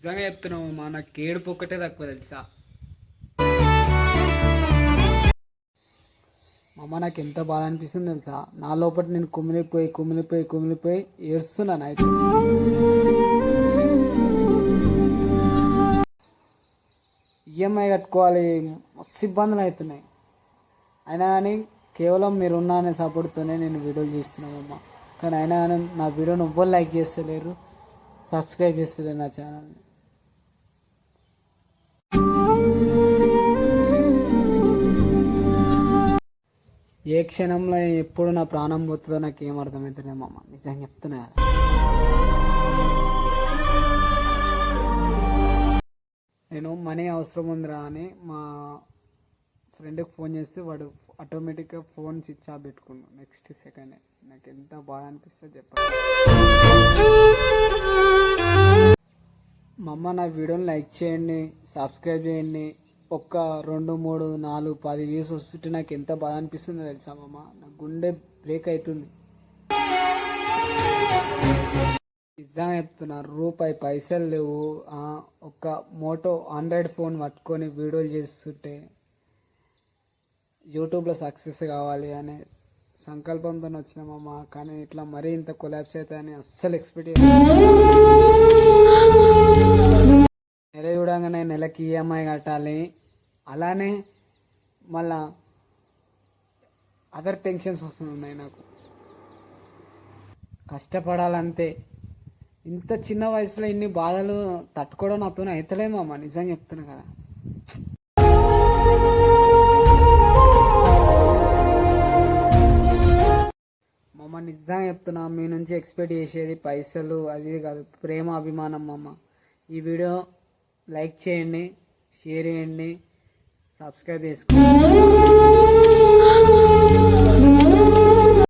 నిజంగా చెప్తున్నావు మా, నాకు ఏడుపు ఒక్కటే తక్కువ తెలుసా. అమ్మ నాకు ఎంత బాధ అనిపిస్తుంది తెలుసా. నా లోపల నేను కుమిలిపోయి ఏడుస్తున్నాను అయితే. ఈఎంఐ కట్టుకోవాలి, మస్తు ఇబ్బందులు అవుతున్నాయి. అయినా కానీ కేవలం మీరు ఉన్న అనే సపోర్ట్తోనే నేను వీడియోలు చేస్తున్నామమ్మా. కానీ అయినా కానీ నా వీడియోని ఎవ్వరు లైక్ చేస్తలేరు, సబ్స్క్రైబ్ చేస్తలేరు నా ఛానల్ని. ఏ క్షణంలో ఎప్పుడు నా ప్రాణం పోతుందో నాకు ఏం అర్థమవుతుందేమమ్మ, నిజంగా చెప్తున్నా కదా. నేను మనీ అవసరం ఉందిరా అని మా ఫ్రెండ్కి ఫోన్ చేస్తే వాడు ఆటోమేటిక్గా ఫోన్ స్విచ్ ఆఫ్ పెట్టుకున్నాడు నెక్స్ట్ సెకండ్. నాకు ఎంత బాధ అనిపిస్తుంది చెప్పండి. మా అమ్మ నా వీడియోని లైక్ చేయండి, సబ్స్క్రైబ్ చేయండి. ఒక్క 2, 3, 4, 10 వ్యూస్ వస్తుంటే నాకు ఎంత బాధ అనిపిస్తుందో తెలుసా మామ. నా గుండె బ్రేక్ అవుతుంది. నిజంగా చెప్తున్నా, రూపాయి పైసలు లేవు. ఒక మోటో ఆండ్రాయిడ్ ఫోన్ పట్టుకొని వీడియోలు చేస్తుంటే యూట్యూబ్లో సక్సెస్ కావాలి అనే సంకల్పంతో వచ్చినామమ్మా. కానీ ఇట్లా మరీ ఇంత కొలాబ్స్ అవుతాయని అస్సలు ఎక్స్పెక్ట్ నెల చూడంగానే నెలకి ఈఎంఐ కట్టాలి, అలానే మళ్ళా అదర్ టెన్షన్స్ వస్తున్నాయి నాకు. కష్టపడాలంతే. ఇంత చిన్న వయసులో ఇన్ని బాధలు తట్టుకోవడం నాతో అవుతలేమమ్మా, నిజంగా చెప్తున్నా కదా. మమ్మ నిజంగా చెప్తున్నా, మీ నుంచి ఎక్స్పెక్ట్ చేసేది పైసలు అది కాదు, ప్రేమ అభిమానం. అమ్మ ఈ వీడియో లైక్ చేయండి, షేర్ చేయండి, సబ్స్క్రైబ్ చేసుకోండి.